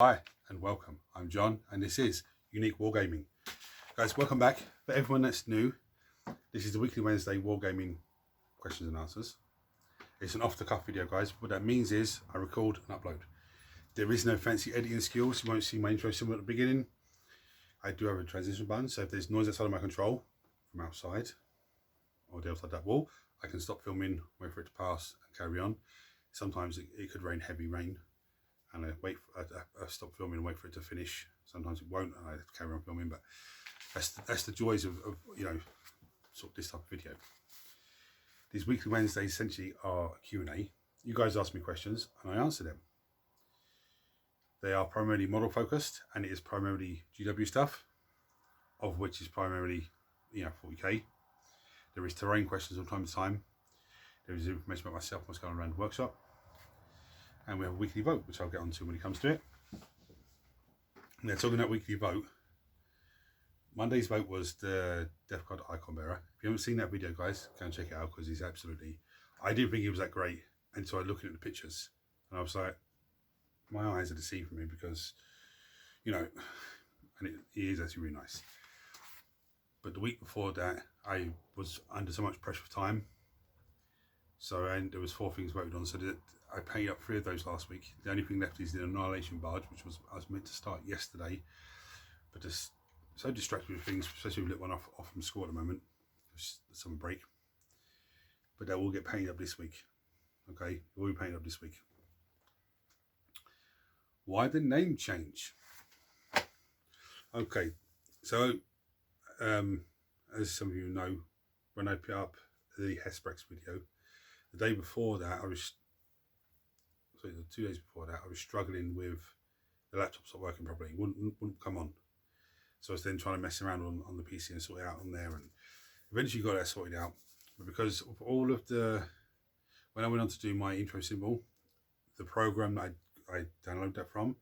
Hi and welcome. I'm John and this is Unique Wargaming. Guys, welcome back. For everyone that's new, this is the weekly Wednesday Wargaming questions and answers. It's an off-the-cuff video, guys. What that means is I record and upload. There is no fancy editing skills. You won't see my intro symbol at the beginning. I do have a transition button, so if there's noise outside of my control from outside or the outside that wall, I can stop filming, wait for it to pass and carry on. Sometimes it could rain heavy rain, and I stop filming and wait for it to finish. Sometimes it won't, and I have to carry on filming. But that's the joys of sort of this type of video. These weekly Wednesdays essentially are a Q&A. You guys ask me questions and I answer them. They are primarily model focused, and it is primarily GW stuff, of which is primarily 40k. There is terrain questions from time to time. There is information about myself, what's going on around the workshop. And we have a weekly vote, which I'll get onto when it comes to it. Now, talking about weekly vote, Monday's vote was the Death God Icon Bearer. If you haven't seen that video, guys, go and check it out, because he's absolutely... I didn't think he was that great until I looked at the pictures. And I was like, my eyes are deceiving me, because, and he is actually really nice. But the week before that, I was under so much pressure of time. And there was 4 things voted on, so I paid up 3 of those last week. The only thing left is the Annihilation Barge, which I was meant to start yesterday, but just so distracted with things, especially with little one off from school at the moment. It's the summer break. But they will get painted up this week. Okay, it will be painted up this week. Why the name change? Okay, so as some of you know, when I put up the Hesperex video, the day before that, 2 days before that, I was struggling with the laptop not working properly. It wouldn't come on. So I was then trying to mess around on the PC and sort it out on there, and eventually got that sorted out. But because of all of when I went on to do my intro symbol, the program that I downloaded that from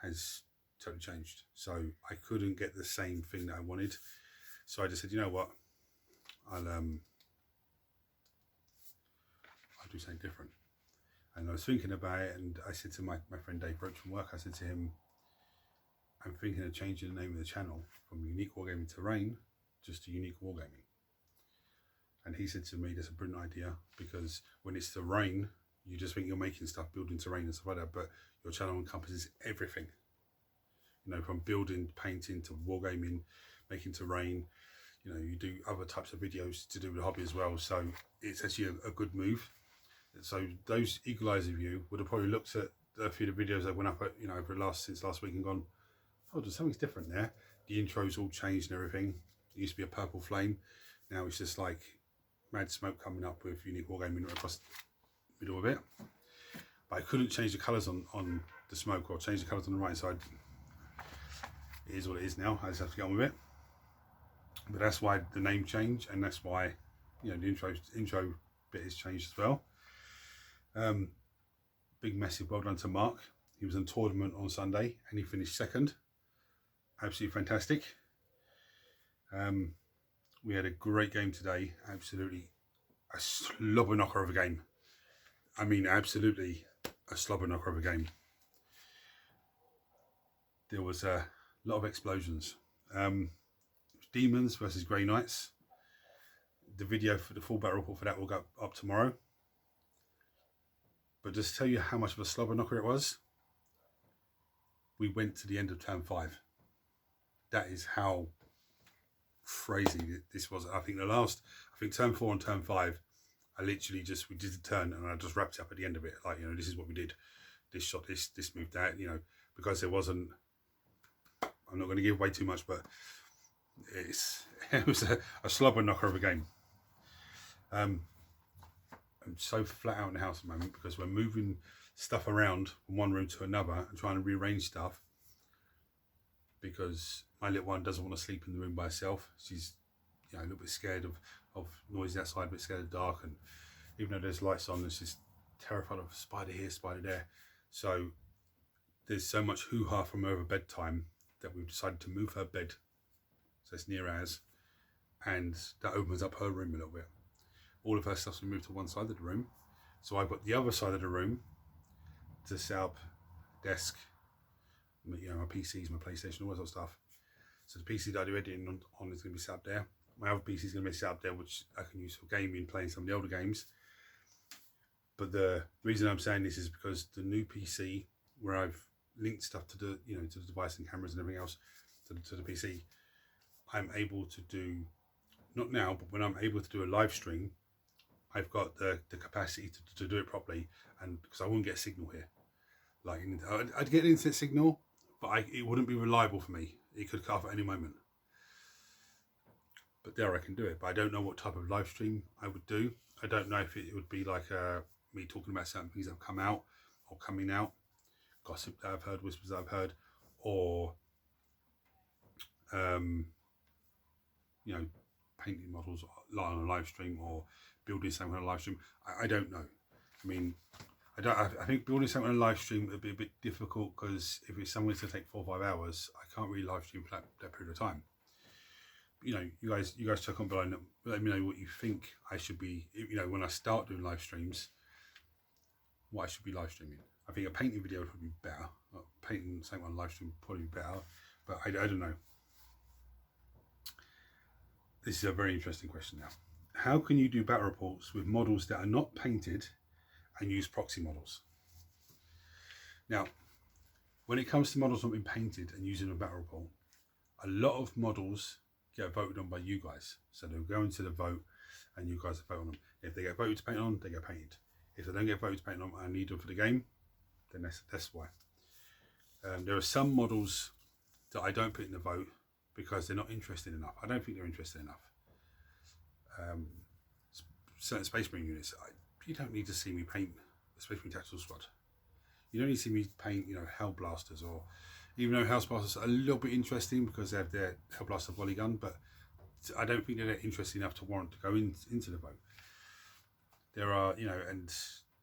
has totally changed. So I couldn't get the same thing that I wanted. So I just said, you know what, I'll do something different. And I was thinking about it, and I said to my friend Dave Roach from work, I said to him, I'm thinking of changing the name of the channel from Unique Wargaming Terrain just to Unique Wargaming. And he said to me, that's a brilliant idea, because when it's terrain, you just think you're making stuff, building terrain and stuff like that, but your channel encompasses everything. From building, painting to wargaming, making terrain. You do other types of videos to do with the hobby as well. So it's actually a good move. So those eagle eyes of you would have probably looked at a few of the videos that went up at, since last week and gone, oh, there's something's different there. The intro's all changed and everything. It used to be a purple flame. Now it's just like mad smoke coming up with Unique Wargaming across the middle of it. But I couldn't change the colours on the smoke or change the colours on the right side. It is what it is now. I just have to get on with it. But that's why the name changed, and that's why the intro bit has changed as well. Big massive well done to Mark. He was in tournament on Sunday and he finished 2nd. Absolutely fantastic. We had a great game today. Absolutely a slobber knocker of a game. I mean, absolutely a slobber knocker of a game. There was a lot of explosions. Demons versus Grey Knights. The video for the full battle report for that will go up tomorrow. But just to tell you how much of a slobber knocker it was, we went to the end of turn 5. That is how crazy this was. I think turn 4 and turn 5, we did the turn and I just wrapped it up at the end of it. Like, this is what we did. This shot this moved that, because there wasn't, I'm not going to give away too much, but it was a slobber knocker of a game. I'm so flat out in the house at the moment because we're moving stuff around from one room to another and trying to rearrange stuff, because my little one doesn't want to sleep in the room by herself. She's a little bit scared of noise outside, a bit scared of the dark, and even though there's lights on, she's terrified of spider here, spider there. So there's so much hoo-ha from her bedtime that we've decided to move her bed so it's near ours, and that opens up her room a little bit. All of her stuff's been moved to one side of the room, so I've got the other side of the room to set up desk, my PCs, my PlayStation, all that sort of stuff. So the PC that I do editing on is going to be set up there. My other PC is going to be set up there, which I can use for gaming, playing some of the older games. But the reason I'm saying this is because the new PC, where I've linked stuff to the to the device and cameras and everything else to the PC, I'm able to do, not now, but when I'm able to do a live stream, I've got the capacity to do it properly, and because I wouldn't get a signal here. Like I'd get an internet signal, but it wouldn't be reliable for me. It could cut off at any moment. But there I can do it. But I don't know what type of live stream I would do. I don't know if it would be like me talking about certain things that have come out or coming out, gossip that I've heard, whispers that I've heard, or painting models on a live stream or building something on a live stream. I don't know. I mean, I think building something on a live stream would be a bit difficult, because if it's something to take 4 or 5 hours, I can't really live stream for that period of time. You guys check on below and let me know what you think I should be, when I start doing live streams, what I should be live streaming. I think a painting video would be better. Painting something on live stream would probably be better, but I don't know. This is a very interesting question now. How can you do battle reports with models that are not painted and use proxy models? Now, when it comes to models not being painted and using a battle report, a lot of models get voted on by you guys. So they'll go into the vote and you guys vote on them. If they get voted to paint on, they get painted. If they don't get voted to paint on and I need them for the game, then that's why. There are some models that I don't put in the vote because they're not interesting enough. I don't think they're interesting enough. Certain Space Marine units, you don't need to see me paint a Space Marine Tactical Squad. You don't need to see me paint, Hellblasters, or even though Hellblasters are a little bit interesting because they have their Hellblaster volley gun, but I don't think they're interesting enough to warrant to go into the vote. There are, and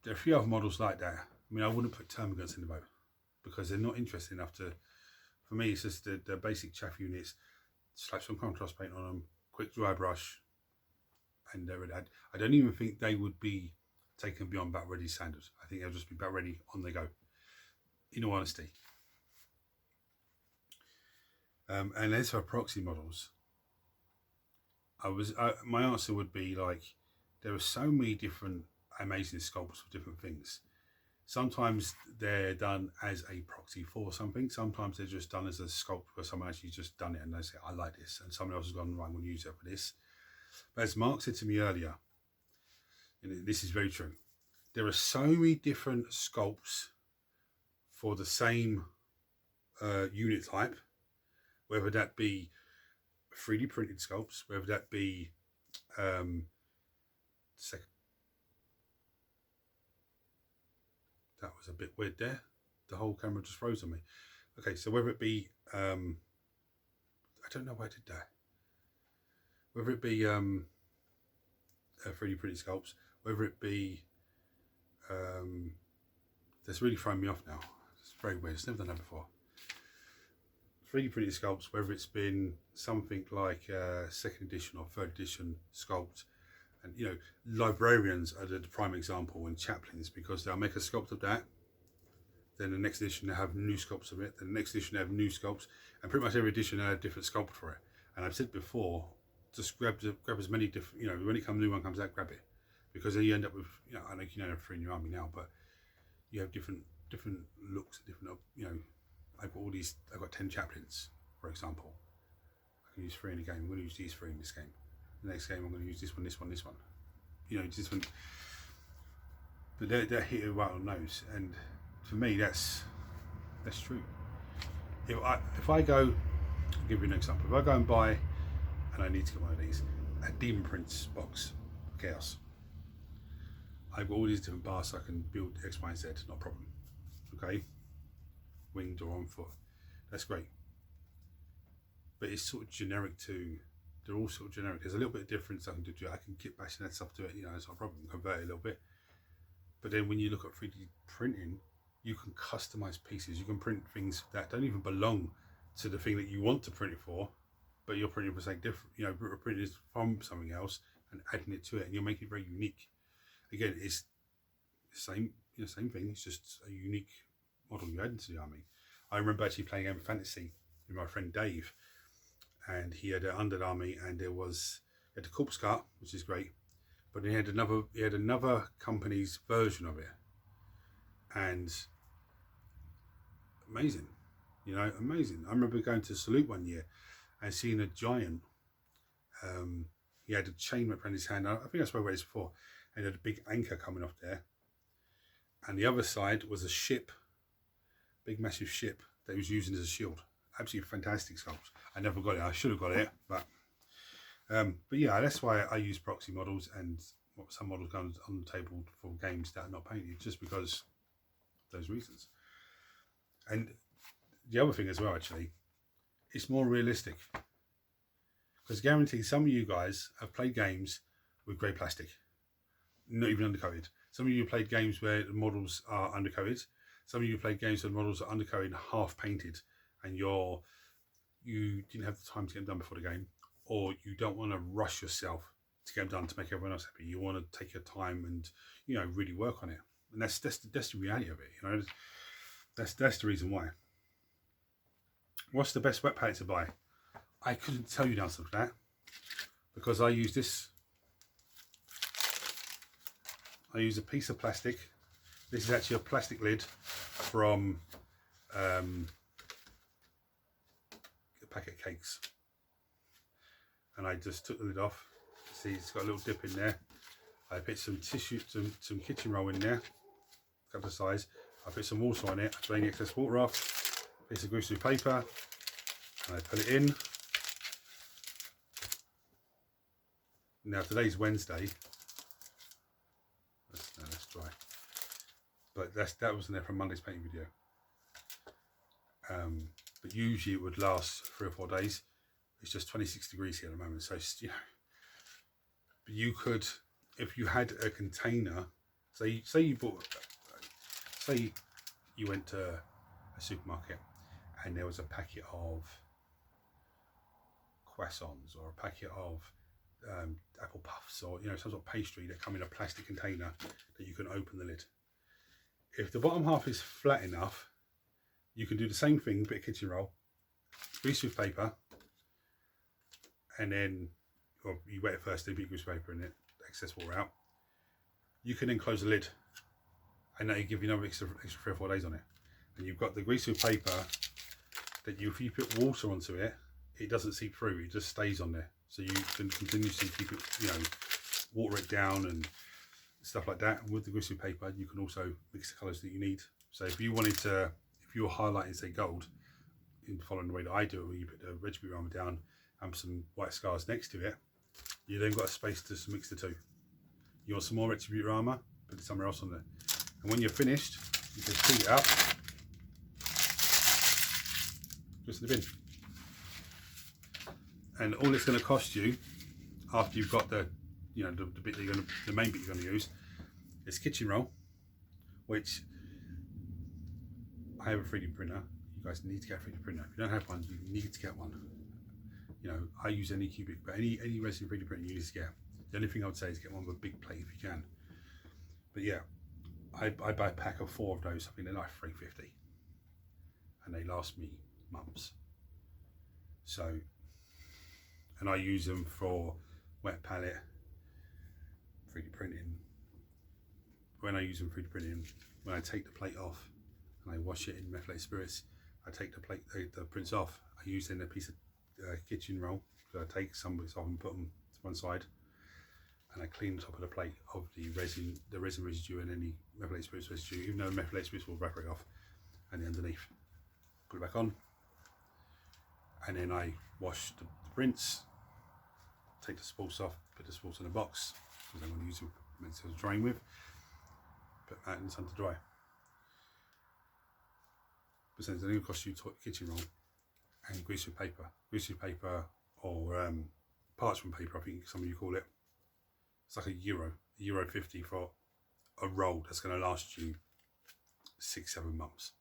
there are a few other models like that. I mean, I wouldn't put Termagants in the vote because they're not interesting enough to. For me, it's just the basic chaff units, slap some contrast paint on them, quick dry brush, and I don't even think they would be taken beyond Bat Ready standards. I think they'll just be Bat Ready on the go, in all honesty. And as for proxy models, my answer would be like, there are so many different amazing sculpts for different things. Sometimes they're done as a proxy for something. Sometimes they're just done as a sculpt where someone actually just done it and they say, I like this. And someone else has gone, right, I'm going to use it for this. But as Mark said to me earlier, and this is very true, there are so many different sculpts for the same unit type, whether that be 3D printed sculpts, whether that be that was a bit weird there. The whole camera just froze on me. Okay, so whether it be, I don't know why I did that. Whether it be 3D printed sculpts, whether it be, that's really throwing me off now. It's very weird, it's never done that before. 3D printed sculpts, whether it's been something like second edition or third edition sculpt. And librarians are the prime example, and chaplains, because they'll make a sculpt of that, then the next edition they have new sculpts of it, then the next edition they have new sculpts, and pretty much every edition they have a different sculpt for it. And I've said before, just grab as many different, when new one comes out, grab it, because then you end up with, I know you don't have 3 in your army now, but you have different looks, different, I've got 10 chaplains, for example. I can use 3 in a game. I'm going to use these 3 in this game. The next game I'm going to use this one, this one, this one. This one. But they're hit right on the nose, and for me that's true. If I go, I'll give you an example. If I go and buy, and I need to get one of these, a Demon Prince box for Chaos, I've got all these different bars so I can build X, Y, and Z, not a problem. Okay, winged or on foot, that's great. But it's sort of generic too. They're all sort of generic. There's a little bit of difference I can do. I can keep bashing that stuff to it, it's not a problem. Convert it a little bit. But then when you look at 3D printing, you can customize pieces. You can print things that don't even belong to the thing that you want to print it for, but you're printing for something different. Printing it from something else and adding it to it, and you'll make it very unique. Again, it's the same thing. It's just a unique model you add into the army. I remember actually playing Game Fantasy with my friend Dave, and he had an Undead Army, and he had the Corpse Cart, which is great, but he had another company's version of it, and amazing, amazing. I remember going to Salute one year and seeing a giant. He had a chain whip around his hand. I think I spoke about this before. And he had a big anchor coming off there, and the other side was a ship, big massive ship that he was using as a shield. Absolutely fantastic sculpt. I never got it. I should have got it, but yeah, that's why I use proxy models, and some models go on the table for games that are not painted, just because of those reasons. And the other thing as well, actually, it's more realistic, because guaranteed some of you guys have played games with grey plastic, not even undercoated. Some of you played games where the models are undercoated. Some of you played games where the models are undercoated and half painted, and you didn't have the time to get them done before the game, or you don't want to rush yourself to get them done to make everyone else happy. You want to take your time and really work on it, and that's the reality of it. That's the reason why. What's the best wet palette to buy? I couldn't tell you the answer to that, because I use this. I use a piece of plastic. This is actually a plastic lid from a packet of cakes, and I just took the lid off. See, it's got a little dip in there. I put some tissue, some kitchen roll in there, cut the size. I put some water on it, drain the excess water off, piece of greaseproof paper, and I put it in. Now today's Wednesday. That's dry, but that wasn't there from Monday's painting video. But usually it would last 3 or 4 days. It's just 26 degrees here at the moment, so but you could, if you had a container, say you went to a supermarket and there was a packet of croissants or a packet of apple puffs, or some sort of pastry that come in a plastic container that you can open the lid. If the bottom half is flat enough, you can do the same thing, bit of kitchen roll, grease with paper, and then you wet it first, do a bit of grease paper in it, excess water out. You can then close the lid, and that will give you another extra 3 or 4 days on it. And you've got the grease with paper that if you put water onto it, it doesn't seep through, it just stays on there. So you can continuously keep it, water it down and stuff like that. And with the greaseproof paper, you can also mix the colours that you need. So if you were highlighting, say, gold, in following the way that I do it, where you put the red armour down and some white scars next to it, you then got a space to mix the two. You want some more retributor armour, put it somewhere else on there. And when you're finished, you just pull it out, just in the bin. And all it's going to cost you after you've got the bit that the main bit you're going to use is kitchen roll, which I have a 3D printer. You guys need to get a 3D printer. If you don't have one, you need to get one. I use any cubic, but any resin 3D printer you need to get. The only thing I would say is get one with a big plate if you can. But yeah, I buy a pack of 4 of those. I think they're like $3.50, and they last me months. So. And I use them for wet palette, 3D printing. When I use them for 3D printing, when I take the plate off and I wash it in methylated spirits, I take the prints off. I use then a piece of kitchen roll. So I take some bits off and put them to one side, and I clean the top of the plate of the resin residue and any methylated spirits residue, even though the methylated spirits will evaporate off, and the underneath. Put it back on, and then I wash the prints, take the spools off, put the spools in a box, because I'm going to use them to drying with, put that in the sun to dry. But then it's going to cost you kitchen roll and greaseproof paper, or parchment paper, I think some of you call it. It's like €1.50 for a roll that's going to last you 6-7 months.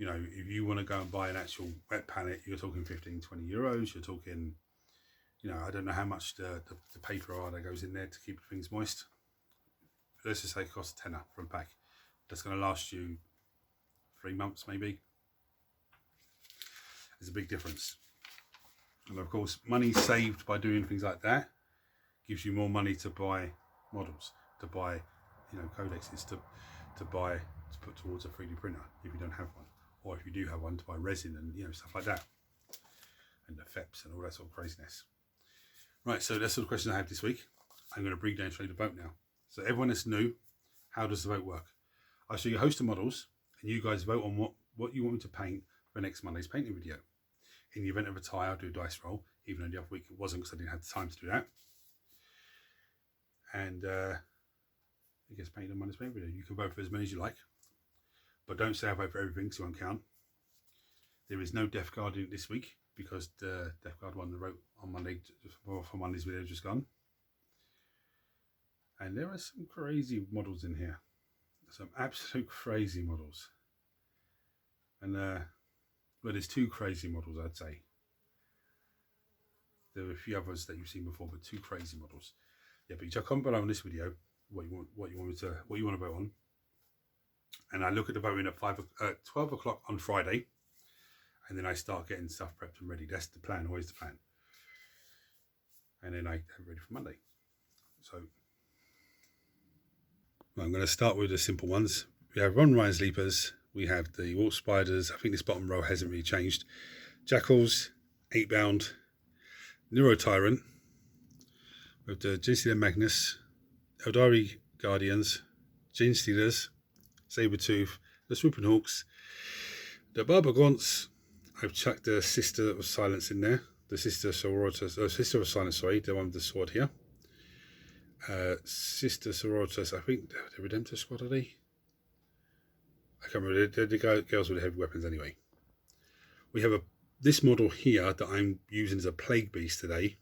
If you want to go and buy an actual wet palette, you're talking 15-20 euros. You're talking, I don't know how much the paper are that goes in there to keep things moist. Let's just say it costs a tenner for a pack. That's going to last you 3 months maybe. There's a big difference. And of course, money saved by doing things like that gives you more money to buy models, to buy, codexes, to put towards a 3D printer if you don't have one, or if you do have one, to buy resin and stuff like that, and the FEPs and all that sort of craziness. Right, so that's all the questions I have this week. I'm going to bring down and show you the vote now. So everyone that's new, how does the vote work? I'll show you a host of models, and you guys vote on what you want me to paint for next Monday's painting video. In the event of a tie, I'll do a dice roll, even though the other week it wasn't because I didn't have the time to do that. And it gets painted on Monday's painting video. You can vote for as many as you like, but don't say I vote for everything, so it won't count. There is no Death Guard in it this week because the Death Guard won the vote on Monday for Monday's video just gone. And there are some crazy models in here, some absolute crazy models. And well, there's 2 crazy models, I'd say. There are a few others that you've seen before, but 2 crazy models. Yeah, but you comment below on this video what you want to vote on. And I look at the voting at 12 o'clock on Friday, and then I start getting stuff prepped and ready. That's the plan, always the plan. And then I have it ready for Monday. So I'm going to start with the simple ones. We have Ron Ryan's Leapers. We have the Wolf Spiders. I think this bottom row hasn't really changed. Jackals, 8-bound, Neuro Tyrant, with the Genestealer Magnus, Eldari Guardians, Genestealers, Sabertooth, the Swooping Hawks, the Barbagonts. I've chucked the Sister of Silence in there. The Sister of Silence, sorry, the one with the sword here. Sister Sororitas, I think the Redemptor Squad, are they? I can't remember. They're the girls with the heavy weapons anyway. We have this model here that I'm using as a Plague Beast today,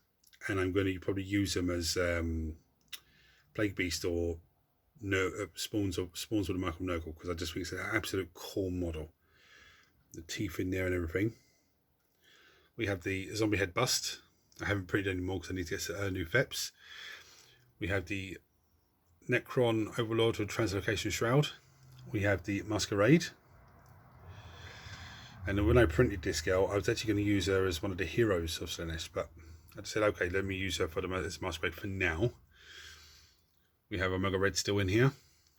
and I'm going to probably use them as Plague Beast or spawns with a Michael Nurgle, because I just think it's an absolute cool model. The teeth in there and everything. We have the Zombie Head Bust. I haven't printed any more because I need to get new FEPs. We have the Necron Overlord with Translocation Shroud. We have the Masquerade. And when I printed this girl, I was actually going to use her as one of the heroes of Slaanesh, but I said, okay, let me use her for the Masquerade for now. We have Omega Red still in here.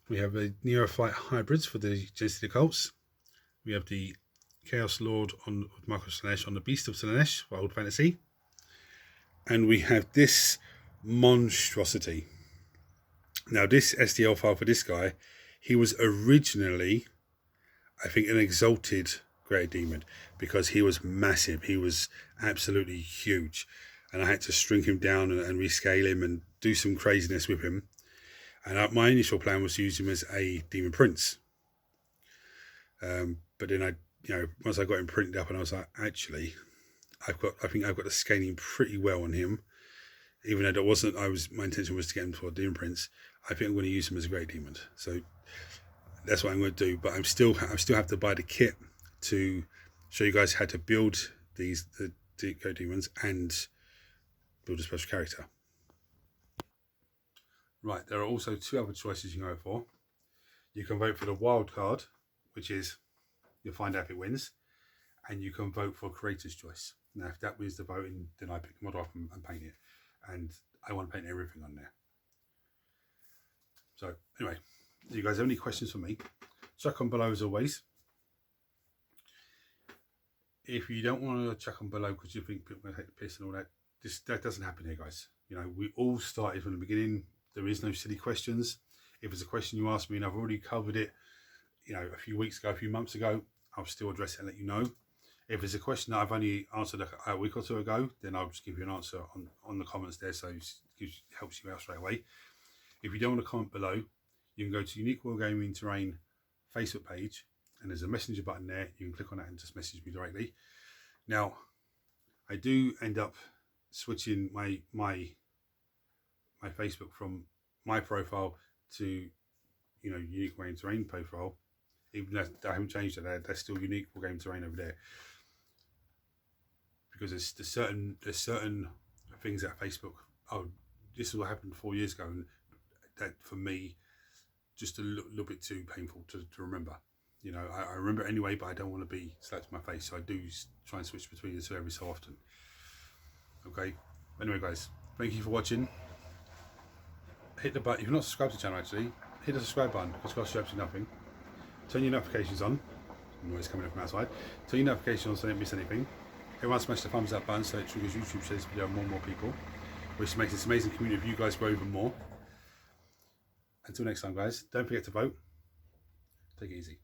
We have the Neophyte Hybrids for the Genestealer Cults. We have the Chaos Lord on Michael Slaanesh on the Beast of Slaanesh for Old Fantasy. And we have this monstrosity. Now, this STL file for this guy, he was originally, I think, an exalted Greater Demon because he was massive. He was absolutely huge. And I had to shrink him down and rescale him and do some craziness with him. And my initial plan was to use him as a Demon Prince. But then once I got him printed up, and I was like, actually, I think I've got the scaling pretty well on him. Even though my intention was to get him for a Demon Prince, I think I'm going to use him as a Great Demon. So that's what I'm going to do. But I still have to buy the kit to show you guys how to build the Great Demons and build a special character. Right, there are also 2 other choices you can go for. You can vote for the wild card, which is you'll find out if it wins, and you can vote for Creator's Choice. Now, if that wins the voting, then I pick the model up and paint it, and I want to paint everything on there. So anyway, if you guys have any questions for me, chuck them below as always. If you don't want to chuck them below because you think people are going to take the piss and all that, that doesn't happen here, guys. We all started from the beginning. There is no silly questions. If it's a question you ask me and I've already covered it, a few weeks ago, a few months ago, I'll still address it and let you know. If it's a question that I've only answered a week or 2 ago, then I'll just give you an answer on the comments there, so it helps you out straight away. If you don't want to comment below, you can go to Unique Wargaming Terrain Facebook page, and there's a messenger button there. You can click on that and just message me directly. Now, I do end up switching my Facebook from my profile to Unique Wargaming Terrain profile. Even though I haven't changed it, there's still Unique Wargaming Terrain over there. Because there's certain things at Facebook. Oh, this is what happened 4 years ago, and that for me, just a little bit too painful to remember. You know, I remember it anyway, but I don't want to be slapped in my face, so I do try and switch between the two every so often. Okay, anyway guys, thank you for watching. Hit the button, if you're not subscribed to the channel actually, hit the subscribe button, because it costs you absolutely nothing. Turn your notifications on, noise coming up from outside. Turn your notifications on so you don't miss anything. Everyone smash the thumbs up button so it triggers YouTube shares this video to more and more people, which makes this amazing community of you guys grow even more. Until next time guys, don't forget to vote. Take it easy.